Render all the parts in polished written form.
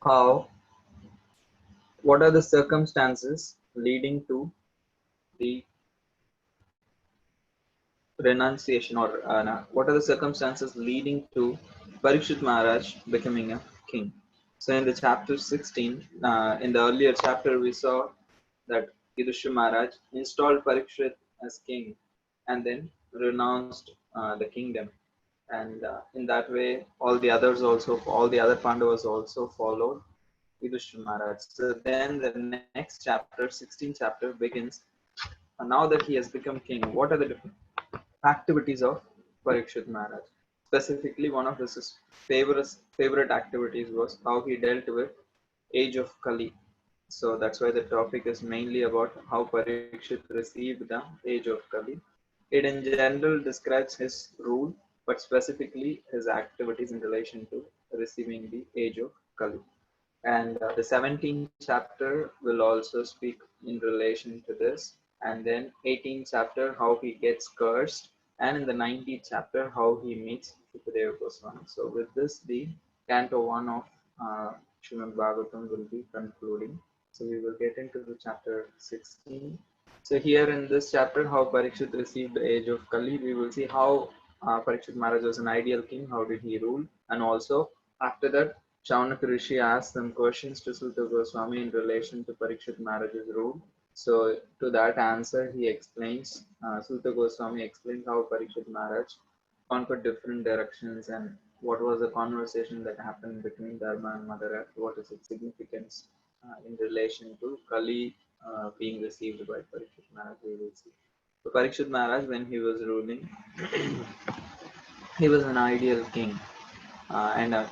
how what are the circumstances leading to the renunciation or what are the circumstances leading to Parikshit Maharaj becoming a king. So in the chapter 16, in the earlier chapter, we saw that Yudhishthira Maharaj installed Parikshit as king and then renounced the kingdom. And in that way, all the other Pandavas also followed Yudhishthira Maharaj. So then the next chapter, 16th chapter, begins. And now that he has become king, what are the different activities of Parikshit Maharaj? Specifically, one of his favorite activities was how he dealt with age of Kali. So that's why the topic is mainly about how Parikshit received the age of Kali. It in general describes his rule, but specifically his activities in relation to receiving the age of Kali. And the 17th chapter will also speak in relation to this. And then 18th chapter, how he gets cursed. And in the 19th chapter, how he meets Sukadeva Goswami. So with this, the Canto 1 of Srimad Bhagavatam will be concluding. So we will get into the chapter 16. So here in this chapter, how Parikshit received the age of Kali, we will see how Parikshit Maharaj was an ideal king, how did he rule, and also after that, Shaunaka Rishi asked some questions to Suta Goswami in relation to Parikshit Maharaj's rule. So to that answer, he explains, Suta Goswami explains how Parikshit Maharaj conquered different directions and what was the conversation that happened between Dharma and Madara, what is its significance in relation to Kali being received by Parikshit Maharaj, we will see. So Parikshit Maharaj, when he was ruling, he was an ideal king. And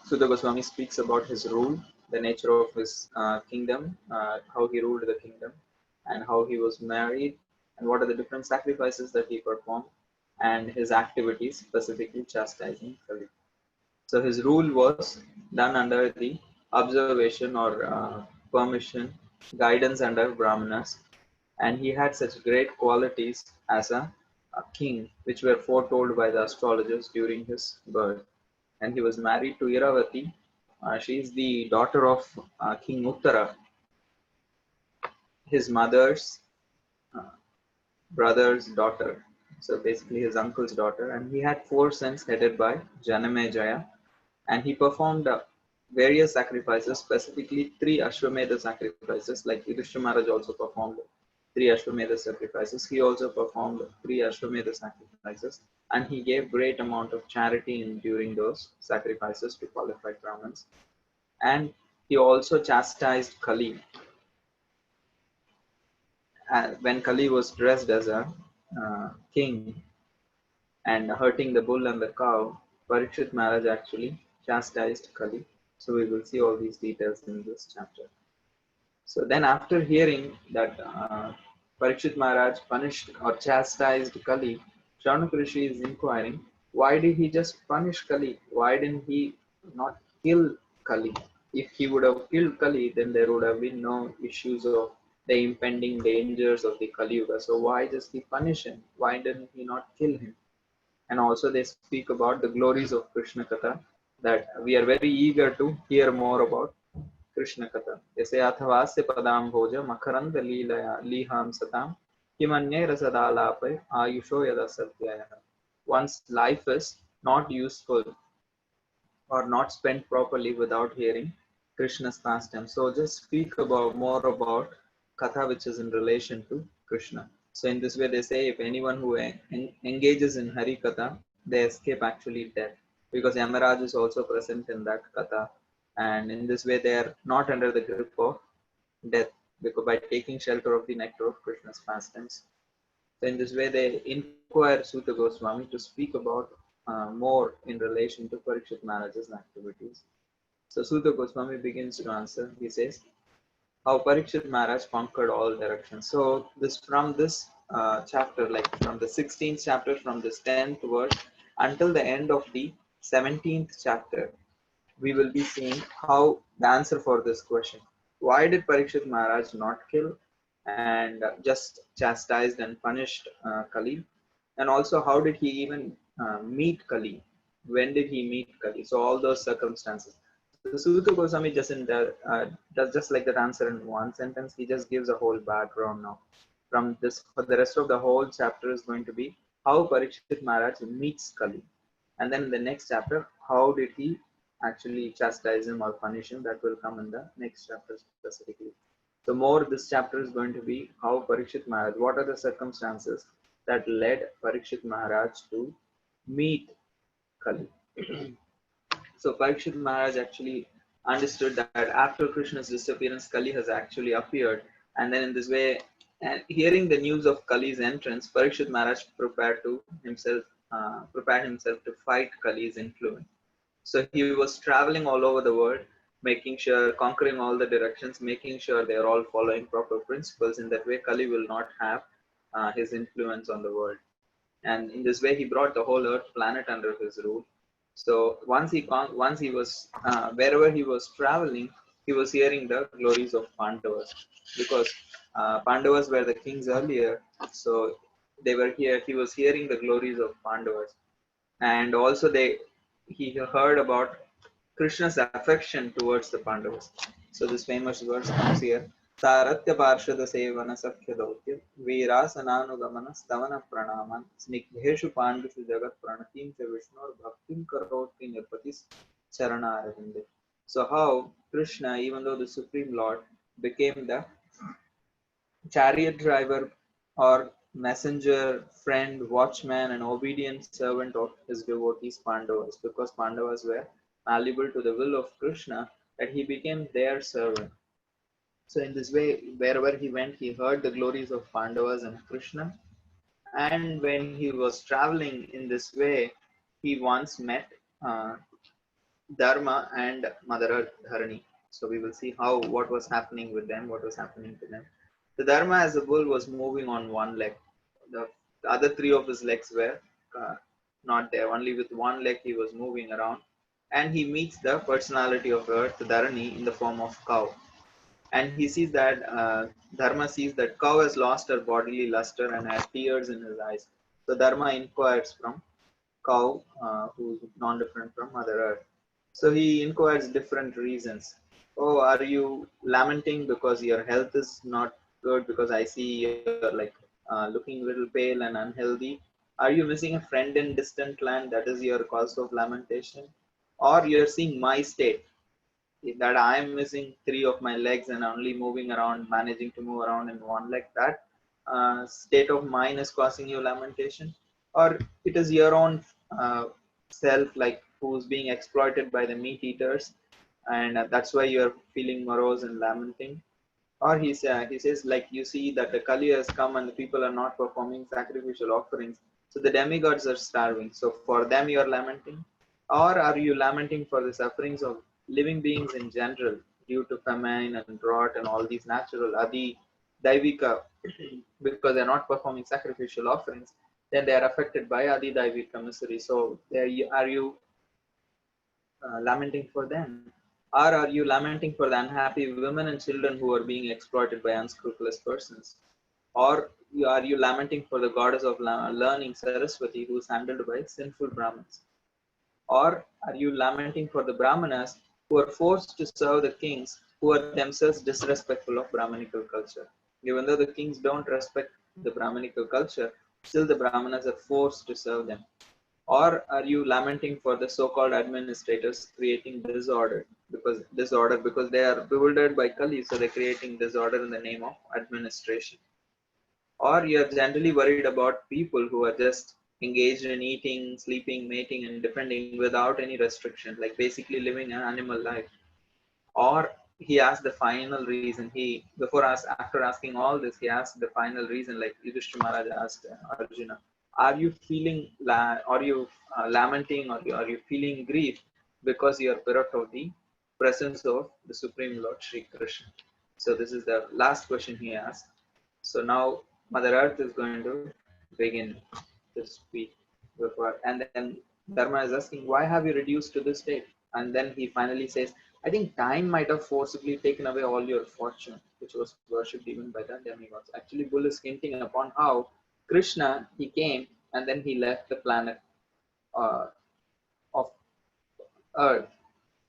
Sudha Goswami speaks about his rule, the nature of his kingdom, how he ruled the kingdom, and how he was married, and what are the different sacrifices that he performed, and his activities, specifically chastising Kali. So his rule was done under the observation or permission, guidance under Brahmanas, and he had such great qualities as a king, which were foretold by the astrologers during his birth. And he was married to Iravati. She is the daughter of King Uttara, his mother's uh, brother's daughter. So basically, his uncle's daughter. And he had four sons headed by Janamejaya. And he performed various sacrifices, specifically three Ashwamedha sacrifices, like Yudhishthira Maharaj also performed three Ashwamedha sacrifices. He also performed three Ashwamedha sacrifices, and he gave great amount of charity during those sacrifices to qualified Brahmins. And he also chastised Kali. When Kali was dressed as a king and hurting the bull and the cow, Parikshit Maharaj actually chastised Kali. So we will see all these details in this chapter. So then after hearing that Parikshit Maharaj punished or chastised Kali, Shaunaka Rishi is inquiring, why did he just punish Kali? Why didn't he not kill Kali? If he would have killed Kali, then there would have been no issues of the impending dangers of the Kali Yuga. So why just he punish him? Why didn't he not kill him? And also they speak about the glories of Krishna Katha, that we are very eager to hear more about Krishna Katha. They say Athavasya Padam Bhoja Makaranda Liham Satam Himanye Rasadalapai Ayusho Yada Satyaya. One's life is not useful or not spent properly without hearing Krishna's pastime. So just speak about more about Katha which is in relation to Krishna. So in this way they say if anyone who engages in Hari Katha, they escape actually death, because Yamaraj is also present in that Katha, and in this way they are not under the grip of death, because by taking shelter of the nectar of Krishna's pastimes. So in this way they inquire Suta Goswami to speak about more in relation to Parikshit Maharaj's activities. So Suta Goswami begins to answer. He says, how Parikshit Maharaj conquered all directions. So this from this chapter, like from the 16th chapter, from this 10th verse until the end of the 17th chapter, we will be seeing how the answer for this question. Why did Parikshit Maharaj not kill and just chastised and punished Kali? And also, how did he even meet Kali? When did he meet Kali? So all those circumstances. So Suta Goswami does just like that answer in one sentence. He just gives a whole background now. From this, for the rest of the whole chapter is going to be how Parikshit Maharaj meets Kali, and then in the next chapter, how did he actually chastise him or punish him? That will come in the next chapter specifically. So more, this chapter is going to be how Parikshit Maharaj. What are the circumstances that led Parikshit Maharaj to meet Kali? So Parikshit Maharaj actually understood that after Krishna's disappearance, Kali has actually appeared. And then in this way, and hearing the news of Kali's entrance, Parikshit Maharaj prepared himself to fight Kali's influence. So he was traveling all over the world, making sure, conquering all the directions, making sure they are all following proper principles. In that way, Kali will not have his influence on the world. And in this way, he brought the whole Earth planet under his rule. So once he was wherever he was traveling, he was hearing the glories of Pandavas, because Pandavas were the kings earlier. So they were here. He was hearing the glories of Pandavas, and also he heard about Krishna's affection towards the Pandavas. So this famous verse comes here. Saratya Parshada Sevana Sakhya Dautya Veerasananu Stavana Pranaman Snigdheshu Pandushu Jagat Pranatim Cha Vishnur Bhaktim Karoti Nirpatis Charana Arvinde. So how Krishna, even though the Supreme Lord, became the chariot driver or messenger, friend, watchman, and obedient servant of his devotees Pandavas, because Pandavas were malleable to the will of Krishna, that he became their servant. So in this way, wherever he went, he heard the glories of Pandavas and Krishna. And when he was traveling in this way, he once met uh, Dharma and Mother Earth Dharani. So we will see what was happening with them, what was happening to them. The Dharma as a bull was moving on one leg. The other three of his legs were uh, not there. Only with one leg he was moving around. And he meets the personality of Earth, Dharani, in the form of cow. And he sees that Dharma sees that cow has lost her bodily luster and has tears in his eyes. So Dharma inquires from cow, who is non-different from Mother Earth. So he inquires different reasons. Oh, are you lamenting because your health is not good? Because I see you're like looking a little pale and unhealthy. Are you missing a friend in distant land? That is your cause of lamentation. Or you're seeing my state, that I am missing three of my legs and only moving around, managing to move around in one leg. That state of mine is causing you lamentation, or it is your own self, like who's being exploited by the meat eaters, and that's why you're feeling morose and lamenting. Or he says, like, you see that the Kali has come and the people are not performing sacrificial offerings, so the demigods are starving. So for them you are lamenting, or are you lamenting for the sufferings of living beings in general due to famine and drought and all these natural adi daivika, because they're not performing sacrificial offerings, then they are affected by adi daivika misery. So are you lamenting for them? Or are you lamenting for the unhappy women and children who are being exploited by unscrupulous persons? Or are you lamenting for the goddess of learning, Saraswati, who is handled by sinful Brahmins? Or are you lamenting for the Brahmanas who are forced to serve the kings who are themselves disrespectful of Brahmanical culture? Even though the kings don't respect the Brahmanical culture, still the Brahmanas are forced to serve them. Or are you lamenting for the so-called administrators creating disorder because they are bewildered by Kali, so they're creating disorder in the name of administration? Or you're generally worried about people who are just engaged in eating, sleeping, mating, and defending without any restriction, like basically living an animal life? Or he asked the final reason. After asking all this, he asked the final reason, like Yudhishthira Maharaj asked Arjuna, are you feeling, are you lamenting, or are you feeling grief because you are bereft of the presence of the Supreme Lord Sri Krishna? So this is the last question he asked. So now Mother Earth is going to begin to speak and then Dharma is asking, why have you reduced to this state? And then he finally says, I think time might have forcibly taken away all your fortune, which was worshipped even by the demigods. Actually, Bull is hinting upon how Krishna, he came and then he left the planet uh, of Earth.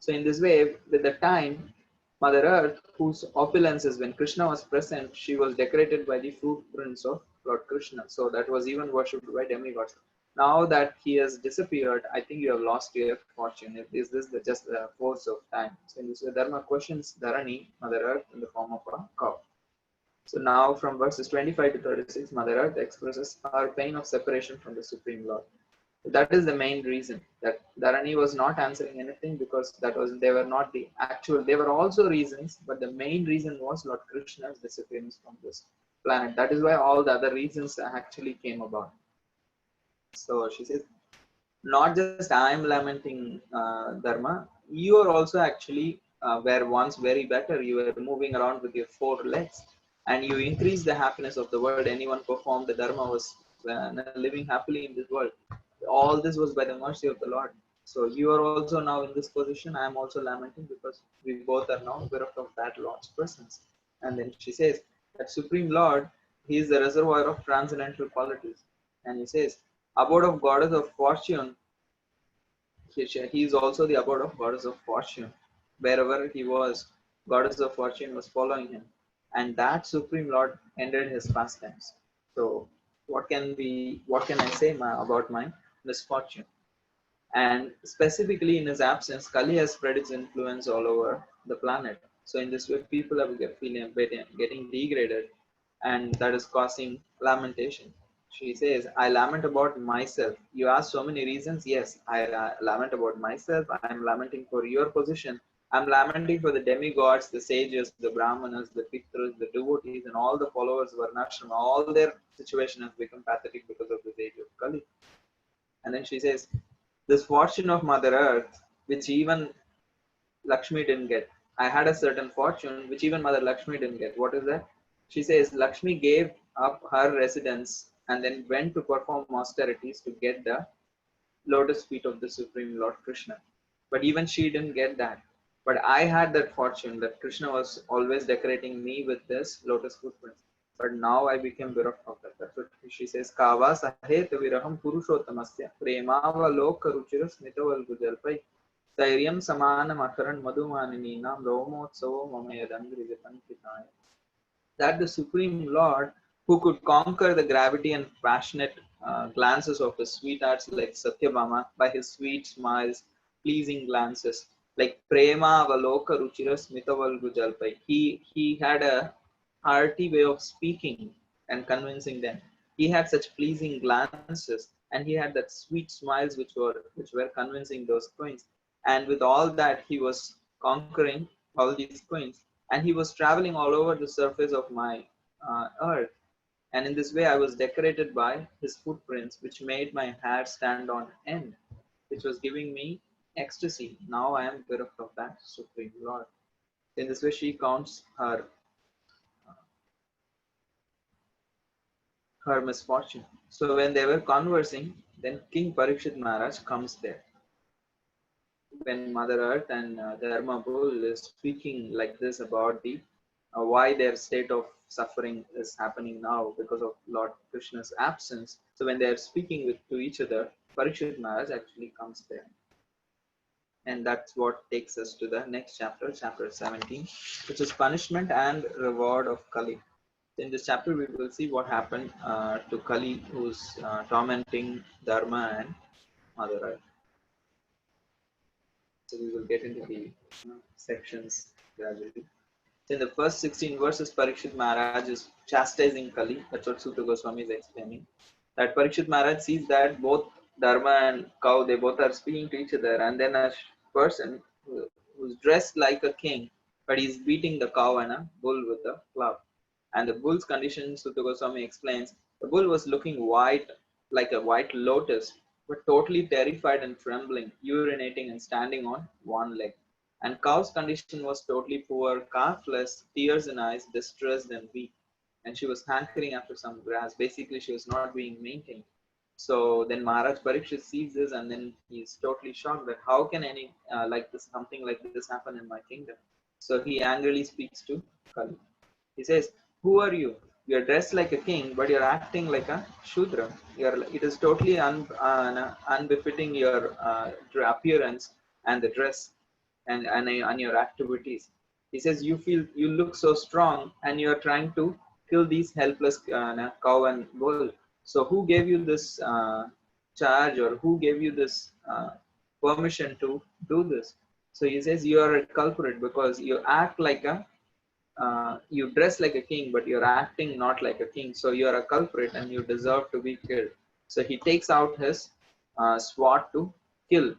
So in this way, with the time, Mother Earth, whose opulences, when Krishna was present, she was decorated by the footprints of Lord Krishna. So that was even worshipped by demigods. Now that he has disappeared, I think you have lost your fortune. Is this just the force of time? So in this way, Dharma questions Dharani, Mother Earth, in the form of a cow. So now from verses 25 to 36, Mother Earth expresses her pain of separation from the Supreme Lord. That is the main reason that Dharani was not answering anything, because they were not the actual, they were also reasons, but the main reason was Lord Krishna's disappearance from this planet. That is why all the other reasons actually came about. So she says, not just I am lamenting Dharma, you are also actually were once very better. You were moving around with your four legs and you increased the happiness of the world. Anyone performed the Dharma was living happily in this world. All this was by the mercy of the Lord. So you are also now in this position. I am also lamenting because we both are now bereft of that Lord's presence. And then she says that Supreme Lord, he is the reservoir of transcendental qualities. And he says, abode of goddess of fortune, he is also the abode of goddess of fortune. Wherever he was, goddess of fortune was following him. And that Supreme Lord ended his pastimes. So what can I say about my misfortune? And specifically in his absence, Kali has spread its influence all over the planet. So in this way, people are getting degraded, and that is causing lamentation. She says, I lament about myself. You ask so many reasons. Yes, I lament about myself. I am lamenting for your position. I'm lamenting for the demigods, the sages, the brahmanas, the pitras, the devotees, and all the followers of Varnashrama. All their situation has become pathetic because of the age of Kali. And then she says, this fortune of Mother Earth, which even Lakshmi didn't get. I had a certain fortune which even Mother Lakshmi didn't get. What is that? She says Lakshmi gave up her residence and then went to perform austerities to get the lotus feet of the Supreme Lord Krishna. But even she didn't get that. But I had that fortune that Krishna was always decorating me with this lotus footprints. But now I became bereft of that. That's what she says. Kava sahet viraham purushottamasya premava loka ruchira smitaval gujalpai Thairyam samanam akaran madhumaninam romotsavo mamayadangrijapankitaya. That the Supreme Lord, who could conquer the gravity and passionate glances of his sweethearts like Satyabhama by his sweet smiles, pleasing glances, like Prema Avaloka Ruchira Smitavalgu Jalpai. He had a hearty way of speaking and convincing them. He had such pleasing glances and he had that sweet smiles which were convincing those queens. And with all that, he was conquering all these queens and he was traveling all over the surface of my earth. And in this way, I was decorated by his footprints, which made my hair stand on end, which was giving me ecstasy. Now I am bereft of that Supreme Lord. In this way, she counts her misfortune. So when they were conversing, then King Parikshit Maharaj comes there. When Mother Earth and Dharma Bull is speaking like this about the why their state of suffering is happening now because of Lord Krishna's absence. So when they are speaking to each other, Parikshit Maharaj actually comes there. And that's what takes us to the next chapter, chapter 17, which is punishment and reward of Kali. In this chapter, we will see what happened to Kali, who's tormenting Dharma and Mother Earth. So we will get into the sections gradually. In the first 16 verses, Parikshit Maharaj is chastising Kali. That's what Suta Goswami is explaining. That Parikshit Maharaj sees that both Dharma and cow, they both are speaking to each other. And then a person who's dressed like a king, but he's beating the cow and a bull with a club. And the bull's condition, Suta Goswami explains, the bull was looking white, like a white lotus, but totally terrified and trembling, urinating and standing on one leg. And cow's condition was totally poor, calfless, tears in eyes, distressed and weak. And she was hankering after some grass. Basically, she was not being maintained. So then Maharaj Parikshit sees this and then he's totally shocked that how can any something like this happen in my kingdom? So he angrily speaks to Kali. He says, who are you? You're dressed like a king, but you're acting like a Shudra. It is totally unbefitting your appearance and the dress. and your activities. He says you look so strong and you are trying to kill these helpless cow and bull. So who gave you this charge, or who gave you this permission to do this? So he says you are a culprit because you act like a you dress like a king, but you're acting not like a king. So you're a culprit and you deserve to be killed. So he takes out his sword to kill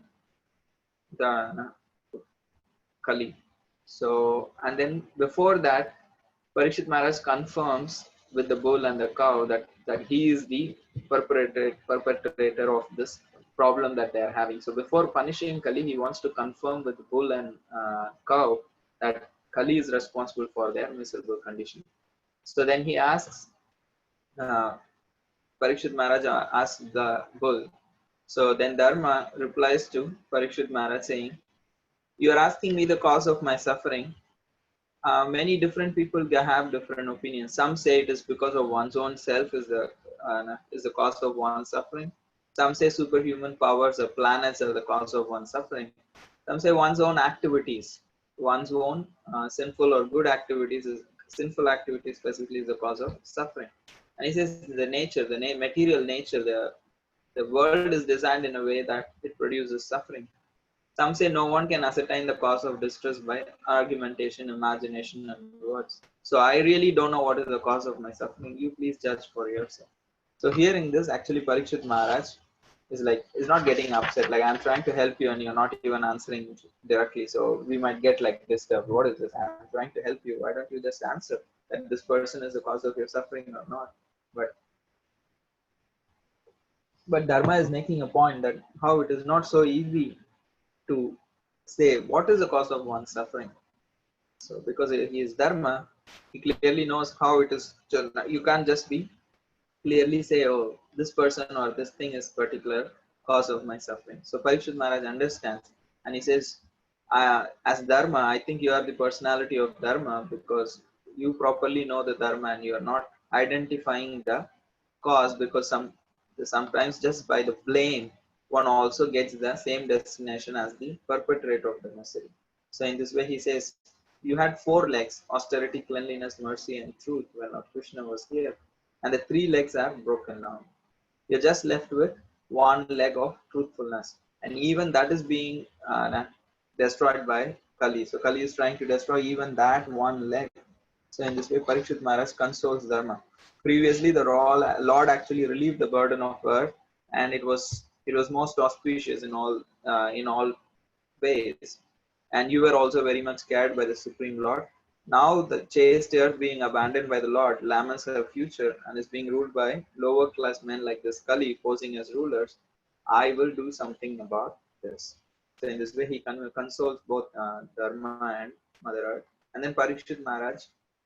the Kali. So, and then before that, Parikshit Maharaj confirms with the bull and the cow that he is the perpetrator of this problem that they are having. So before punishing Kali, he wants to confirm with the bull and cow that Kali is responsible for their miserable condition. So then he asks, uh, Parikshit Maharaj asks the bull. So then Dharma replies to Parikshit Maharaj saying, "You are asking me the cause of my suffering. Many different people have different opinions. Some say it is because of one's own self is the cause of one's suffering. Some say superhuman powers or planets are the cause of one's suffering. Some say one's own activities, one's own sinful or good activities is sinful activities specifically is the cause of suffering." And he says the nature, material nature, the world is designed in a way that it produces suffering. Some say no one can ascertain the cause of distress by argumentation, imagination, and words. So I really don't know what is the cause of my suffering. You please judge for yourself. So hearing this, actually Parikshit Maharaj is not getting upset. Like, I'm trying to help you and you're not even answering directly. So we might get like disturbed. What is this? I'm trying to help you. Why don't you just answer that this person is the cause of your suffering or not? But Dharma is making a point that how it is not so easy to say what is the cause of one's suffering. So because he is Dharma, he clearly knows how it is. You can't just be clearly say, oh, this person or this thing is particular cause of my suffering. So Parikshit Maharaj understands, and he says, as Dharma, I think you are the personality of Dharma because you properly know the Dharma and you are not identifying the cause, because sometimes just by the blame one also gets the same destination as the perpetrator of the misery. So in this way he says, you had four legs: austerity, cleanliness, mercy, and truth when Lord Krishna was here, and the three legs are broken down. You're just left with one leg of truthfulness, and even that is being destroyed by Kali. So Kali is trying to destroy even that one leg. So in this way, Parikshit Maharaj consoles Dharma. Previously, the Lord actually relieved the burden of earth, and it was most auspicious in all ways. And you were also very much scared by the Supreme Lord. Now the chaste earth being abandoned by the Lord laments her future and is being ruled by lower class men like this Kali posing as rulers. I will do something about this. So in this way, he consoles both Dharma and Mother Earth. And then Parikshit Maharaj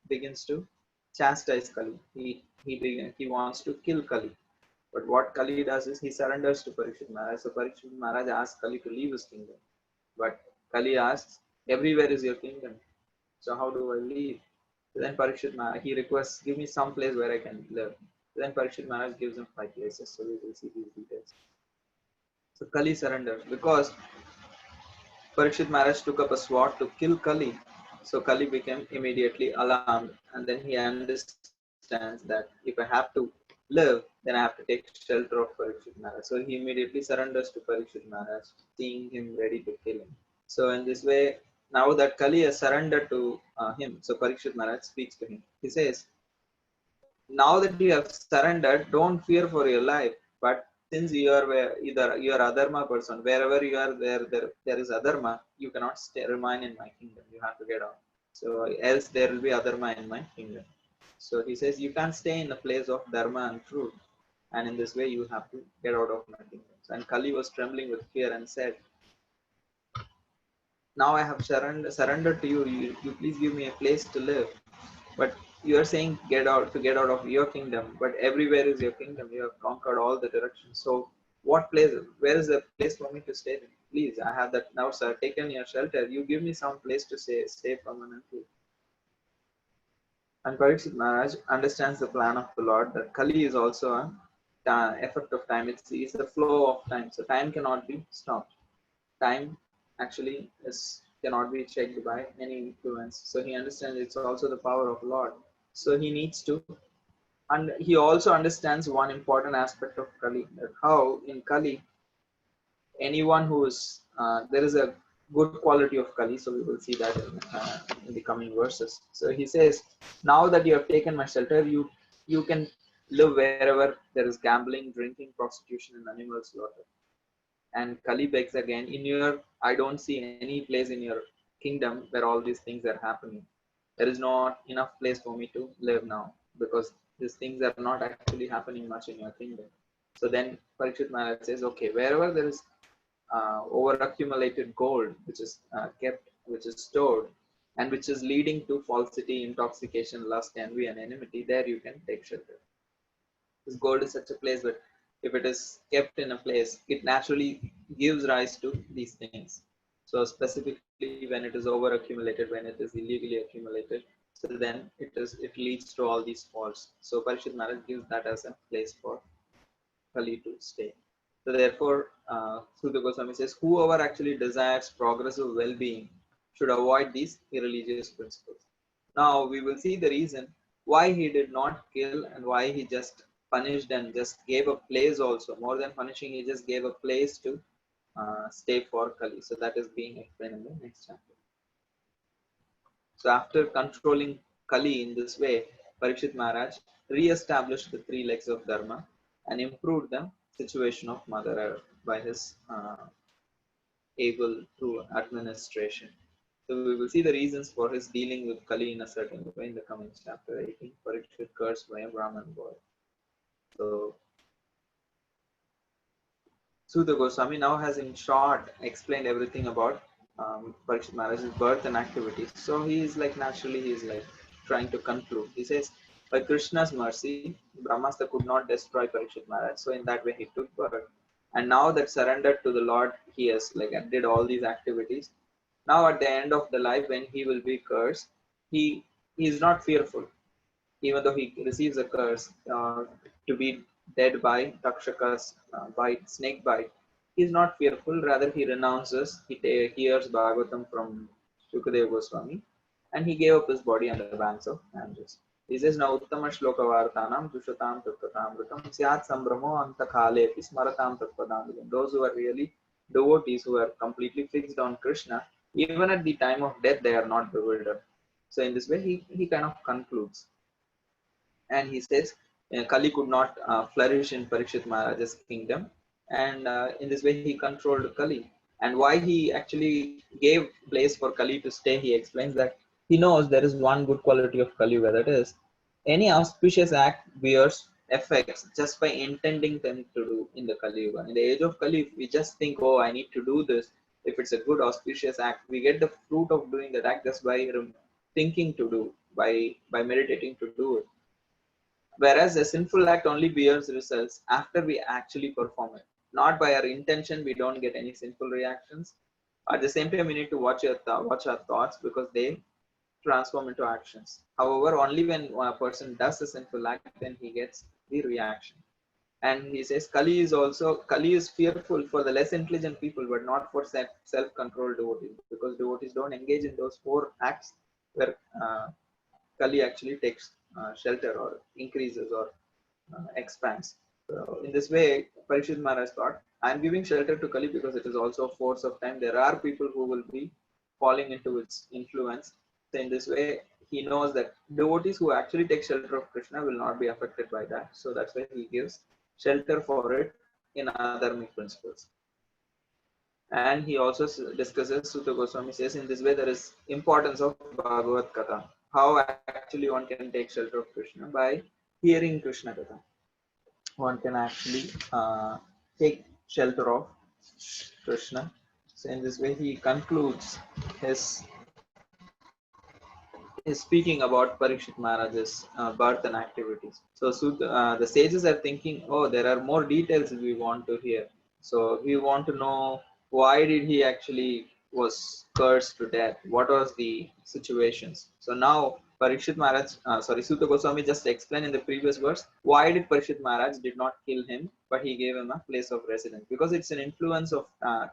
begins to chastise Kali. He wants to kill Kali. But what Kali does is he surrenders to Parikshit Maharaj. So Parikshit Maharaj asks Kali to leave his kingdom. But Kali asks, everywhere is your kingdom. So how do I leave? Then Parikshit Maharaj, he requests, give me some place where I can live. Then Parikshit Maharaj gives him 5 places. So we will see these details. So Kali surrenders because Parikshit Maharaj took up a sword to kill Kali. So Kali became immediately alarmed, and then he understands that if I have to live, then I have to take shelter of Parikshit Maharaj. So he immediately surrenders to Parikshit Maharaj, seeing him ready to kill him. So in this way, now that Kali has surrendered to him, so Parikshit Maharaj speaks to him. He says, now that you have surrendered, don't fear for your life. But since you are either you are adharma person, wherever you are, there is adharma. You cannot remain in my kingdom. You have to get out. So else there will be adharma in my kingdom. So he says you can't stay in a place of dharma and truth, and in this way you have to get out of my kingdom. And Kali was trembling with fear and said, now I have surrendered to you. You please give me a place to live. But you are saying get out of your kingdom, but everywhere is your kingdom. You have conquered all the directions. So what place, where is the place for me to stay? Please, I have that now, sir, taken your shelter. You give me some place to stay permanently. And Parikshit Maharaj understands the plan of the Lord, that Kali is also an effect of time. It's the flow of time. So time cannot be stopped. Time actually is cannot be checked by any influence. So he understands it's also the power of Lord. So he needs to, and he also understands one important aspect of Kali, that how in Kali, anyone who is, there is a good quality of Kali, so we will see that in the coming verses. So he says, now that you have taken my shelter, you can live wherever there is gambling, drinking, prostitution, and animal slaughter. And Kali begs again, in your, I don't see any place in your kingdom where all these things are happening. There is not enough place for me to live now, because these things are not actually happening much in your kingdom. So then Parikshit Maharaj says, okay, wherever there is over accumulated gold, which is kept, which is stored, and which is leading to falsity, intoxication, lust, envy, and enmity, there you can take shelter. This gold is such a place, but if it is kept in a place, it naturally gives rise to these things. So specifically when it is over accumulated, when it is illegally accumulated, so then it leads to all these faults. So Parishit Maharaj gives that as a place for Kali to stay. So therefore, Sudha Goswami says, whoever actually desires progressive well-being should avoid these irreligious principles. Now we will see the reason why he did not kill and why he just punished and just gave a place also. More than punishing, he just gave a place to stay for Kali. So that is being explained in the next chapter. So after controlling Kali in this way, Parikshit Maharaj re-established the three legs of Dharma and improved the situation of Mother Earth by his able to administration. So we will see the reasons for his dealing with Kali in a certain way in the coming chapter 18. Parikshit cursed by a Brahman boy. So Sudha Goswami now has in short explained everything about Parikshit Maharaj's birth and activities. So he is like naturally he is like trying to conclude. He says, by Krishna's mercy, Brahmastra could not destroy Parikshit Maharaj. So in that way he took birth. And now that surrendered to the Lord, he has like did all these activities. Now at the end of the life, when he will be cursed, he is not fearful, even though he receives a curse to be dead by Takshaka's bite, snake bite. He is not fearful, rather he renounces, he hears Bhagavatam from Shukadeva Goswami, and he gave up his body on the banks of Ganges. He says, now Uttama Shloka Vartanam Dushatam Tattvatamritam Syat Sambramo Antakhale Smaratam Tattvatamritam. Those who are really devotees, who are completely fixed on Krishna, even at the time of death, they are not bewildered. So in this way, he kind of concludes. And he says Kali could not flourish in Parikshit Maharaj's kingdom, and in this way he controlled Kali. And why he actually gave place for Kali to stay, he explains that he knows there is one good quality of Kali, where that is any auspicious act bears effects just by intending them to do in the Kali Yuga. In the age of Kali, if we just think, oh, I need to do this, if it's a good auspicious act, we get the fruit of doing that act just by thinking to do, by meditating to do it. Whereas a sinful act only bears results after we actually perform it. Not by our intention, we don't get any sinful reactions. At the same time, we need to watch our thoughts, because they transform into actions. However, only when a person does a sinful act, then he gets the reaction. And he says Kali is fearful for the less intelligent people, but not for self-controlled devotees, because devotees don't engage in those four acts where Kali actually takes shelter or increases or expands. So in this way, Parikshit Maharaj thought, I am giving shelter to Kali because it is also a force of time. There are people who will be falling into its influence. So in this way, he knows that devotees who actually take shelter of Krishna will not be affected by that. So that's why he gives shelter for it in adharmic principles. And he also discusses, Sutta Goswami says, in this way there is importance of Bhagavad Katha. How actually one can take shelter of Krishna? By hearing Krishna Katha. One can actually take shelter of Krishna. So in this way he concludes his is speaking about Parikshit Maharaj's birth and activities. So the sages are thinking, oh, there are more details we want to hear. So we want to know, why did he actually was cursed to death? What was the situations? So now Parikshit Maharaj, Sutta Goswami just explained in the previous verse, why did Parikshit Maharaj did not kill him, but he gave him a place of residence? Because it's an influence of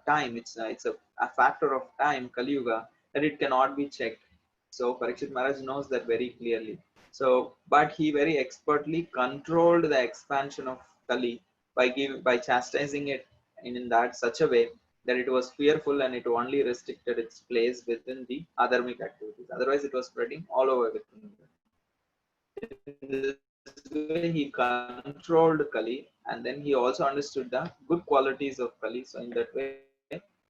time. It's a factor of time, Kali Yuga. that it cannot be checked. So Parikshit Maharaj knows that very clearly. So, but he very expertly controlled the expansion of Kali by chastising it in that such a way that it was fearful and it only restricted its place within the adharmic activities. Otherwise, it was spreading all over within. In this way, he controlled Kali, and then he also understood the good qualities of Kali. So, in that way,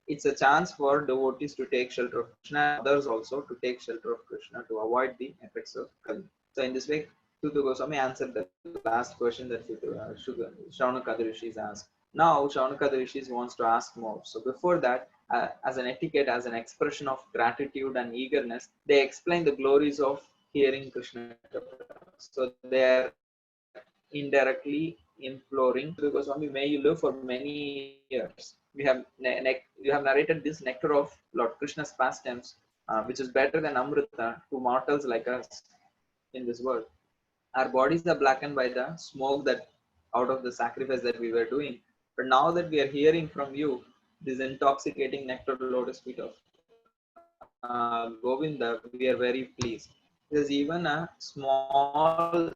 it's a chance for devotees to take shelter of Krishna and others also to take shelter of Krishna to avoid the effects of Kali. So, in this way, Suta Goswami answered the last question that Shaunaka Rishis asked. Now, Shaunaka Rishis wants to ask more. So, before that, as an etiquette, as an expression of gratitude and eagerness, they explain the glories of hearing Krishna Katha. So, they are indirectly imploring because Swami, may you live for many years. You have narrated this nectar of Lord Krishna's pastimes, which is better than Amrita to mortals like us in this world. Our bodies are blackened by the smoke that out of the sacrifice that we were doing. But now that we are hearing from you this intoxicating nectar lotus feet of Govinda, we are very pleased. Because even a small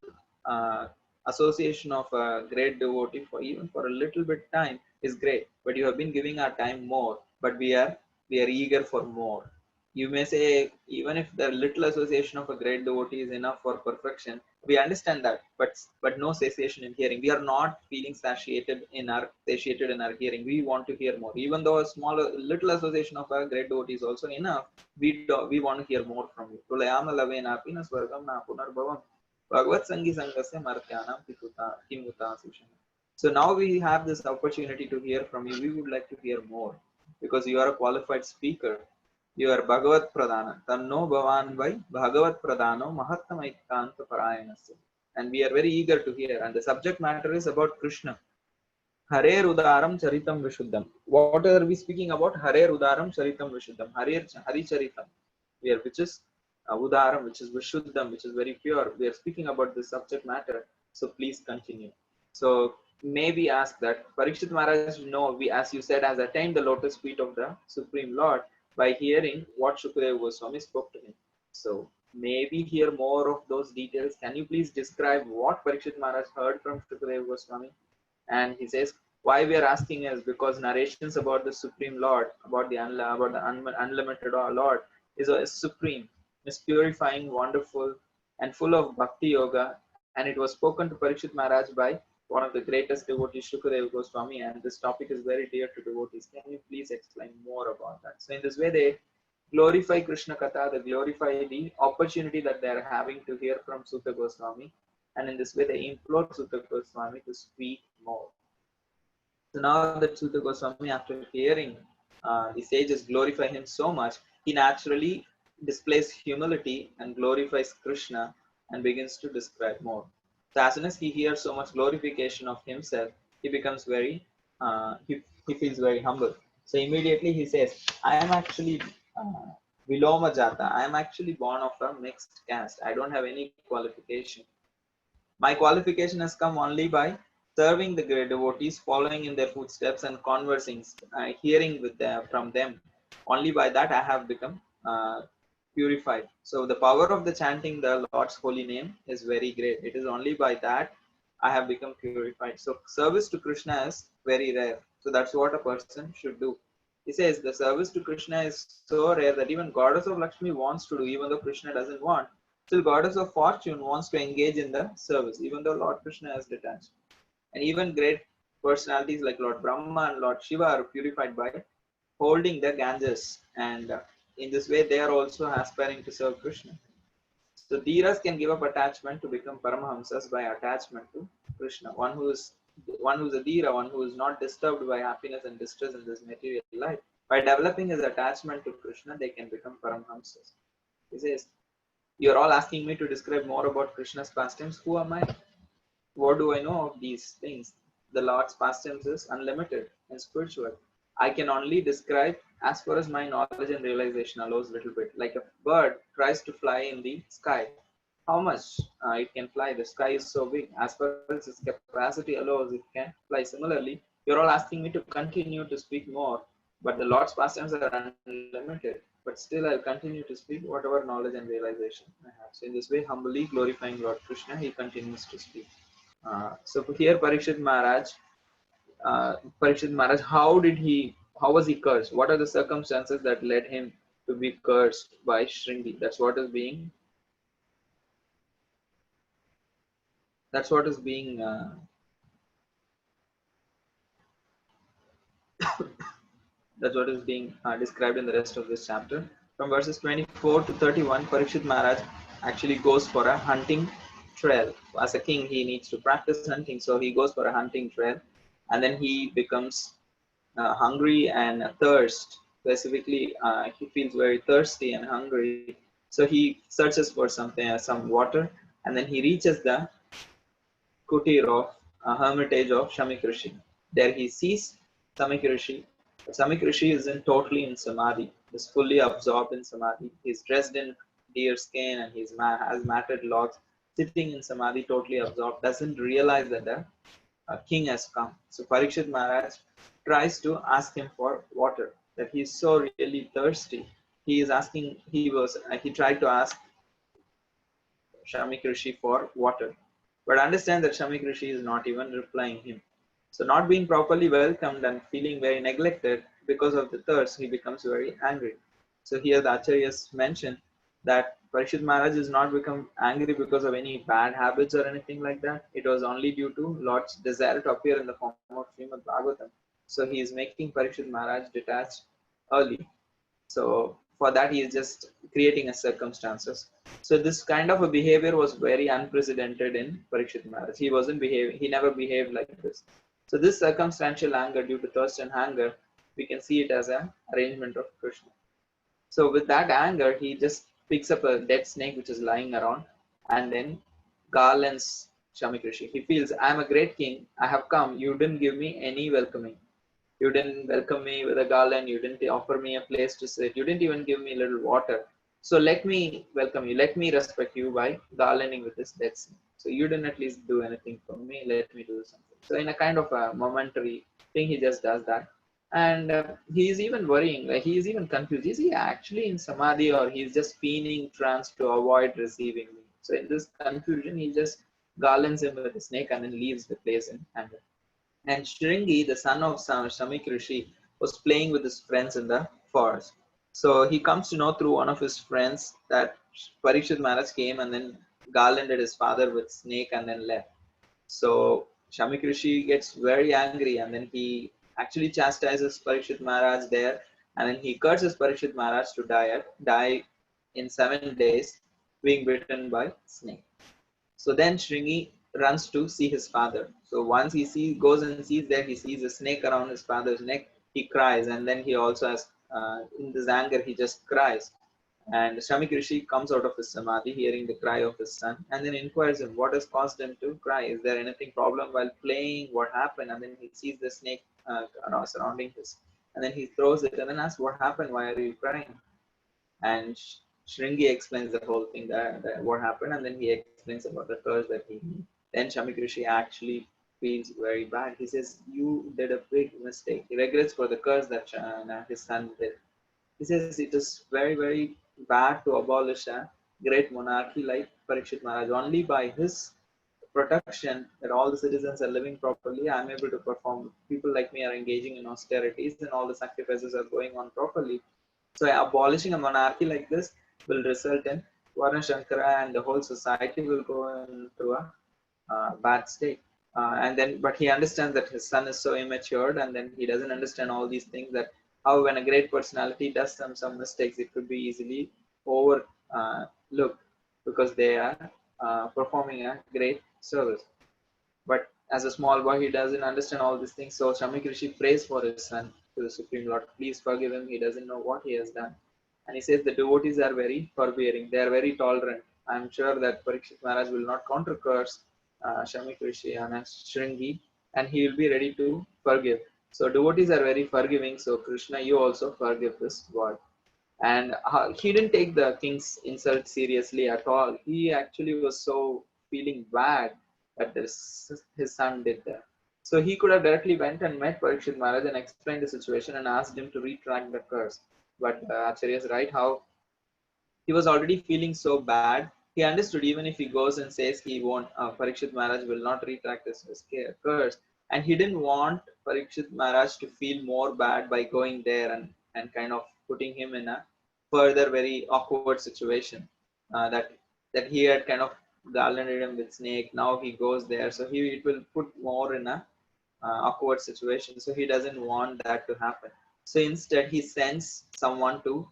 association of a great devotee for even for a little bit time is great. But you have been giving our time more, but we are eager for more. You may say, even if the little association of a great devotee is enough for perfection, we understand that, but no cessation in hearing. We are not feeling satiated in our hearing. We want to hear more. Even though a small little association of a great devotee is also enough, we want to hear more from you. Tulayama lavena pina swargam na punarbhavam. Bhagavad Sangi Sangasya Martyanam Kimuta Sushana. So now we have this opportunity to hear from you. We would like to hear more because you are a qualified speaker. You are Bhagavat Pradhana. Tanno Bhavan by Bhagavat Pradhano Mahatamaikanta Parayanasya. And we are very eager to hear. And the subject matter is about Krishna. Hare Udaram Charitam Vishuddham. What are we speaking about? Hare Udaram Charitam Vishuddham. Hari Charitam. Which is Udaram, which is Vishuddham, which is very pure. We are speaking about this subject matter. So please continue. So may we ask that Parikshit Maharaj, we, as you said, has attained the lotus feet of the Supreme Lord by hearing what Shukadeva Goswami spoke to him. So may we hear more of those details. Can you please describe what Parikshit Maharaj heard from Shukadeva Goswami? And he says, why we are asking is because narrations about the Supreme Lord, about the unlimited Lord, is supreme, is purifying, wonderful, and full of bhakti yoga. And it was spoken to Parikshit Maharaj by one of the greatest devotees, Shukadeva Goswami, and this topic is very dear to devotees. Can you please explain more about that? So in this way, they glorify Krishna Katha, they glorify the opportunity that they are having to hear from Suta Goswami, and in this way, they implore Suta Goswami to speak more. So now that Suta Goswami, after hearing the sages glorify him so much, he naturally displays humility and glorifies Krishna and begins to describe more. So as soon as he hears so much glorification of himself, he becomes he feels very humble. So immediately he says, I am actually Viloma Jata. I am actually born of a mixed caste. I don't have any qualification. My qualification has come only by serving the great devotees, following in their footsteps and conversing, hearing from them. Only by that I have become purified. So the power of the chanting the Lord's holy name is very great. It is only by that I have become purified. So service to Krishna is very rare. So that's what a person should do. He says the service to Krishna is so rare that even Goddess of Lakshmi wants to do, even though Krishna doesn't want. Still, Goddess of Fortune wants to engage in the service, even though Lord Krishna is detached. And even great personalities like Lord Brahma and Lord Shiva are purified by holding the Ganges. And in this way, they are also aspiring to serve Krishna. So, Dhiras can give up attachment to become Paramahamsas by attachment to Krishna. One who is a Dhira, one who is not disturbed by happiness and distress in this material life. By developing his attachment to Krishna, they can become Paramahamsas. He says, you're all asking me to describe more about Krishna's pastimes. Who am I? What do I know of these things? The Lord's pastimes is unlimited and spiritual. I can only describe as far as my knowledge and realization allows a little bit. Like a bird tries to fly in the sky. How much it can fly? The sky is so big. As far as its capacity allows, it can fly. Similarly, you're all asking me to continue to speak more, but the Lord's pastimes are unlimited. but still I'll continue to speak whatever knowledge and realization I have. So in this way, humbly glorifying Lord Krishna, he continues to speak. So here Parikshit Maharaj, how was he cursed? What are the circumstances that led him to be cursed by Shringi? That's what is being That's what is being described in the rest of this chapter. From verses 24 to 31, Parikshit Maharaj actually goes for a hunting trail. As a king, he needs to practice hunting, so he goes for a hunting trail, and then he becomes hungry and thirst. Specifically, he feels very thirsty and hungry, so he searches for some water, and then he reaches the kutir of a hermitage of Shamik Rishi. There he sees Samik Rishi. But Samik Rishi isn't totally in samadhi. He's fully absorbed in samadhi. He's dressed in deer skin and has matted locks, sitting in samadhi, totally absorbed. Doesn't realize that the king has come. So Parikshit Maharaj tries to ask him for water. That he's so really thirsty. He is asking. He tried to ask Shamik Rishi for water. But understand that Shamik Rishi is not even replying him. So not being properly welcomed and feeling very neglected because of the thirst, he becomes very angry. So here the Acharyas mention that Parikshit Maharaj is not become angry because of any bad habits or anything like that. It was only due to Lord's desire to appear in the form of Srimad Bhagavatam. So he is making Parikshit Maharaj detached early. So for that, he is just creating a circumstances. So this kind of a behavior was very unprecedented in Parikshit Maharaj. He never behaved like this. So this circumstantial anger due to thirst and hunger, we can see it as an arrangement of Krishna. So with that anger, he just picks up a dead snake which is lying around and then garlands Shamik Rishi. He feels, I'm a great king. I have come. You didn't give me any welcoming. You didn't welcome me with a garland. You didn't offer me a place to sit. You didn't even give me a little water. So let me welcome you. Let me respect you by garlanding with this dead snake. So you didn't at least do anything for me. Let me do something. So in a kind of a momentary thing, he just does that. And he's even worrying. Like he's even confused. Is he actually in samadhi or he's just feigning trance to avoid receiving me? So in this confusion, he just garlands him with the snake and then leaves the place in anger. And Shringi, the son of Shamik Rishi, was playing with his friends in the forest. So he comes to know through one of his friends that Parikshit Maharaj came and then garlanded his father with snake and then left. So Shamik Rishi gets very angry and then he actually chastises Parikshit Maharaj there and then he curses Parikshit Maharaj to die in 7 days being bitten by snake. So then Shringi runs to see his father. So once goes and sees there, he sees a snake around his father's neck. He cries, and then he also has, in this anger, he just cries. And Shamik Rishi comes out of his samadhi, hearing the cry of his son, and then inquires him what has caused him to cry. Is there anything problem while playing? What happened? And then he sees the snake surrounding his, and then he throws it, and then asks, "What happened? Why are you crying?" And Shringi explains the whole thing that what happened, and then he explains about the curse that he made. Then Shamik Rishi actually feels very bad. He says, "You did a big mistake." He regrets for the curse that his son did. He says it is very, very bad to abolish a great monarchy like Parikshit Maharaj. Only by his protection that all the citizens are living properly, I'm able to perform. People like me are engaging in austerities and all the sacrifices are going on properly. So abolishing a monarchy like this will result in Varna Shankara and the whole society will go into a bad state. But he understands that his son is so immature, and then he doesn't understand all these things. That how when a great personality does some mistakes, it could be easily overlooked because they are performing a great service. But as a small boy, he doesn't understand all these things. So Shamik Rishi prays for his son to the Supreme Lord. Please forgive him. He doesn't know what he has done. And he says the devotees are very forbearing. They are very tolerant. I'm sure that Parikshit Maharaj will not counter curse Shamik Rishi and Shringi, and he will be ready to forgive. So devotees are very forgiving. So Krishna, you also forgive this boy. And he didn't take the king's insult seriously at all. He actually was so feeling bad that his son did that. So he could have directly went and met Parikshit Maharaj and explained the situation and asked him to retract the curse. But Acharya is right how he was already feeling so bad. He understood even if he goes and says he won't, Parikshit Maharaj will not retract his curse. And he didn't want Parikshit Maharaj to feel more bad by going there and kind of putting him in a further very awkward situation. That he had kind of garlanded him with snake. Now he goes there, so it will put more in a awkward situation. So he doesn't want that to happen. So instead, he sends someone to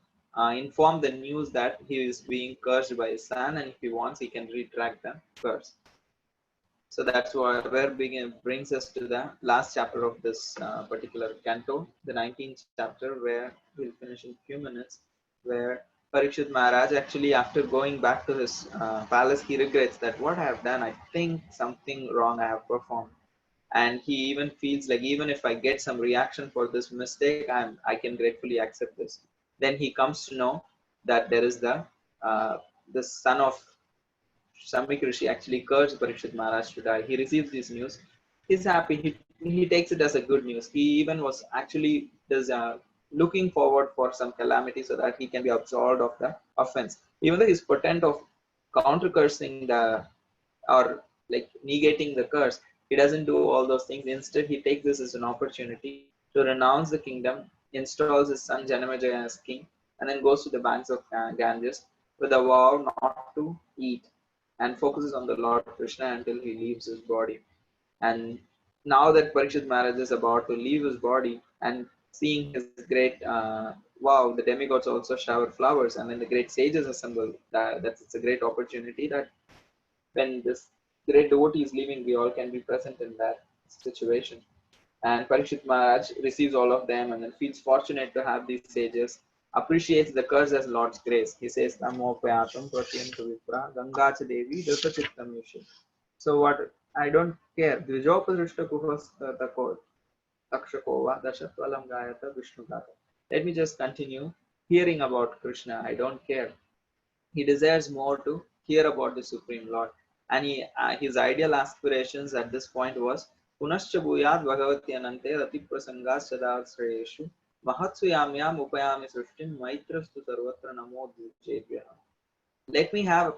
inform the news that he is being cursed by his son, and if he wants, he can retract the curse. So that's where brings us to the last chapter of this particular canto, the 19th chapter, where we'll finish in a few minutes, where Parikshit Maharaj actually, after going back to his palace, he regrets that what I have done, I think something wrong I have performed. And he even feels like even if I get some reaction for this mistake, I can gratefully accept this. Then he comes to know that there is the son of Shamik Rishi actually cursed Parikshit Maharaj to die. He receives this news. He's happy. He takes it as a good news. He even was actually looking forward for some calamity so that he can be absolved of the offense. Even though he's potent of counter cursing or like negating the curse, he doesn't do all those things. Instead, he takes this as an opportunity to renounce the kingdom, installs his son Janamejaya as king, and then goes to the banks of Ganges with a vow not to eat and focuses on the Lord Krishna until he leaves his body. And now that Parikshit Maharaj is about to leave his body and seeing his great wow, the demigods also shower flowers and then the great sages assemble. That's it's a great opportunity that when this great devotee is leaving, we all can be present in that situation. And Parikshit Maharaj receives all of them and then feels fortunate to have these sages, appreciates the curse as Lord's grace. He says, Namopayatam Pratyantu Vipra, Gangacha Devi, Dasachittam Yushi. So what I don't care. Dvijopasrishta Kuhas Takshakova, Dashatvalam Gayata Vishnu Gata. Let me just continue hearing about Krishna. I don't care. He desires more to hear about the Supreme Lord. And his ideal aspirations at this point was Punascha Bhuyat Bhagavati Anante Rati Prasangas Sadasrayeshu Mahatsu Yamyam Upayami Srishtim Maitrastu Sarvatra Namo Dvijebhya. Let me have,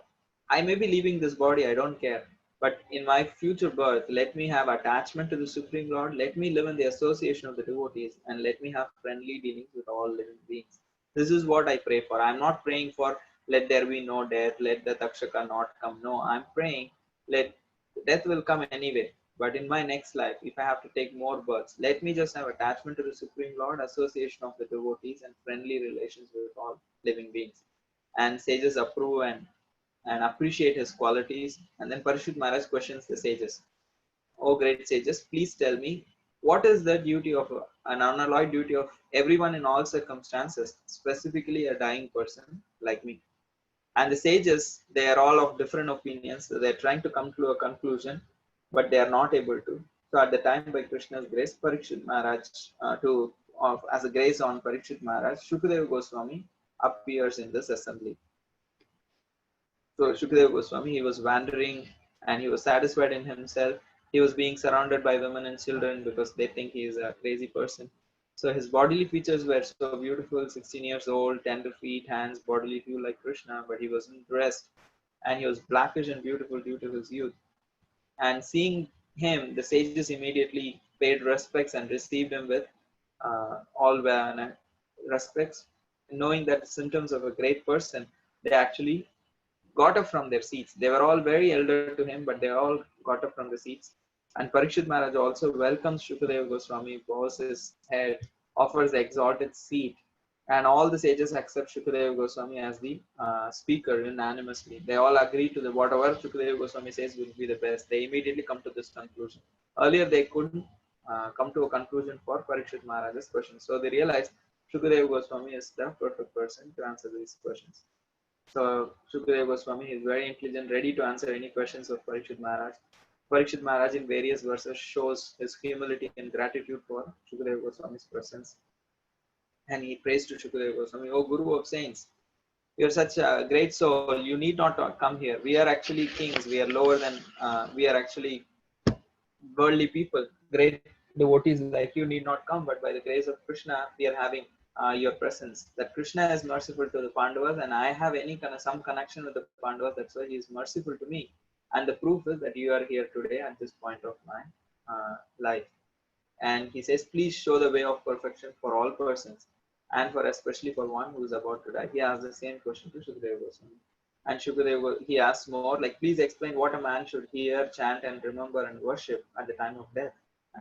I may be leaving this body, I don't care. But in my future birth, let me have attachment to the Supreme Lord. Let me live in the association of the devotees and let me have friendly dealings with all living beings. This is what I pray for. I'm not praying for let there be no death, let the Takshaka not come. No, I'm praying let death will come anyway. But in my next life, if I have to take more births, let me just have attachment to the Supreme Lord, association of the devotees, and friendly relations with all living beings. And sages approve and appreciate his qualities. And then Parishit Maharaj questions the sages. Oh, great sages, please tell me what is the duty of an unalloyed duty of everyone in all circumstances, specifically a dying person like me. And the sages, they are all of different opinions. So they're trying to come to a conclusion, but they are not able to. So at the time, by Krishna's grace, Parikshit Maharaj, as a grace on Parikshit Maharaj, Shukadeva Goswami appears in this assembly. So Shukadeva Goswami, he was wandering and he was satisfied in himself. He was being surrounded by women and children because they think he is a crazy person. So his bodily features were so beautiful, 16 years old, tender feet, hands, bodily hue like Krishna, but he wasn't dressed and he was blackish and beautiful due to his youth. And seeing him, the sages immediately paid respects and received him with all respects, knowing that symptoms of a great person, they actually got up from their seats. They were all very elder to him, but they all got up from the seats. And Parikshit Maharaj also welcomes Shukadeva Goswami, bows his head, offers the exalted seat, and all the sages accept Shukadeva Goswami as the speaker unanimously. They all agree to the whatever Shukadeva Goswami says will be the best. They immediately come to this conclusion. Earlier, they couldn't come to a conclusion for Parikshit Maharaj's questions. So they realized Shukadeva Goswami is the perfect person to answer these questions. So Shukadeva Goswami is very intelligent, ready to answer any questions of Parikshit Maharaj. Parikshit Maharaj in various verses shows his humility and gratitude for Shukadeva Goswami's presence. And he prays to Shukadeva Goswami, O Guru of Saints, you're such a great soul, you need not come here. We are actually kings, we are lower than, we are actually worldly people. Great devotees like you need not come, but by the grace of Krishna, we are having your presence. That Krishna is merciful to the Pandavas, and I have any kind of some connection with the Pandavas. That's why he is merciful to me. And the proof is that you are here today at this point of my life. And he says, please show the way of perfection for all persons, and for especially for one who is about to die. He asks the same question to Shukadeva Goswami. And Shukadeva, he asks more, like, please explain what a man should hear, chant, and remember and worship at the time of death,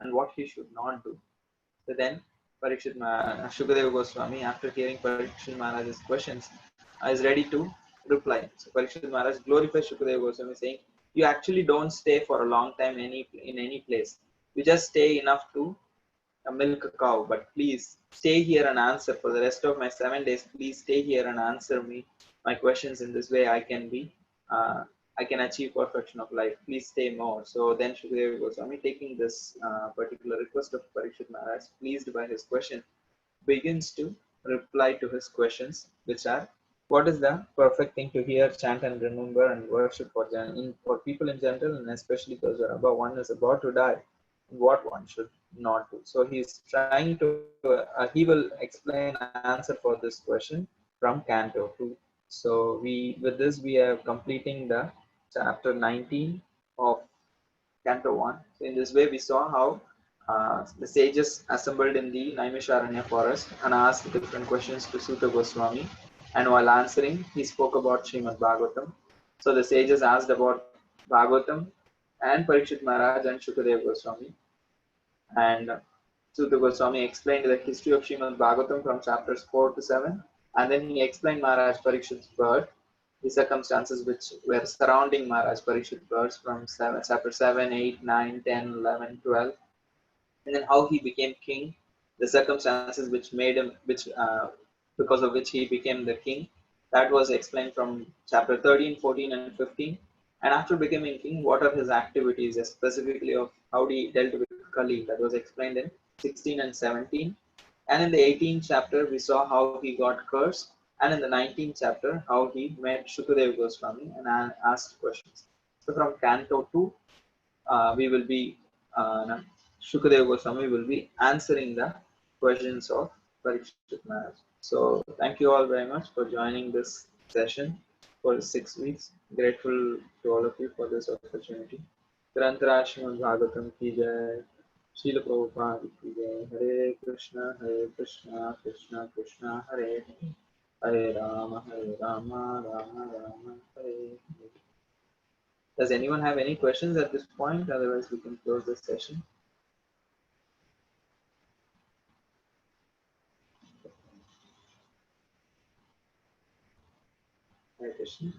and what he should not do. So then Shukadeva Goswami, after hearing Parikshit Maharaj's questions, is ready to reply. So Parikshit Maharaj glorifies Shukadeva Goswami, saying, you actually don't stay for a long time in any place. You just stay enough to milk a cow, but please stay here and answer for the rest of my 7 days. Please stay here and answer me my questions. In this way uh, I can achieve perfection of life. Please stay more. So then Shukadeva Goswami, taking this particular request of Parikshit Maharaj, pleased by his question, begins to reply to his questions, which are, what is the perfect thing to hear, chant, and remember and worship for people in general, and especially those who are about one is about to die, what one should not do. So he's trying to, he will explain an answer for this question from Canto 2. So with this we are completing the chapter 19 of Canto 1. So in this way, we saw how the sages assembled in the Naimisharanya forest and asked different questions to Suta Goswami. And while answering, he spoke about Srimad Bhagavatam. So the sages asked about Bhagavatam and Parikshit Maharaj and Shukadev Goswami. And Suta Goswami explained the history of Srimad Bhagavatam from chapters 4 to 7. And then he explained Maharaj Parikshit's birth, the circumstances which were surrounding Maharaj Parikshit's birth from chapter 7, 8, 9, 10, 11, 12. And then how he became king, the circumstances which made him, because of which he became the king. That was explained from chapter 13, 14, and 15. And after becoming king, what are his activities, specifically of how he dealt with Kali, that was explained in 16 and 17. And in the 18th chapter, we saw how he got cursed. And in the 19th chapter, how he met Shukadev Goswami and asked questions. So from Canto 2, we will be, Shukadev Goswami will be answering the questions of Parikshit Maharaj. So thank you all very much for joining this session for 6 weeks. Grateful to all of you for this opportunity. Grantara Srimad Bhagavatam ki jai. Srila Prabhupada ki jai. Hare Krishna, Krishna Krishna, Hare Hare. Hare Rama, Rama Rama, Hare Hare. Does anyone have any questions at this point? Otherwise, we can close this session. Hare Krishna.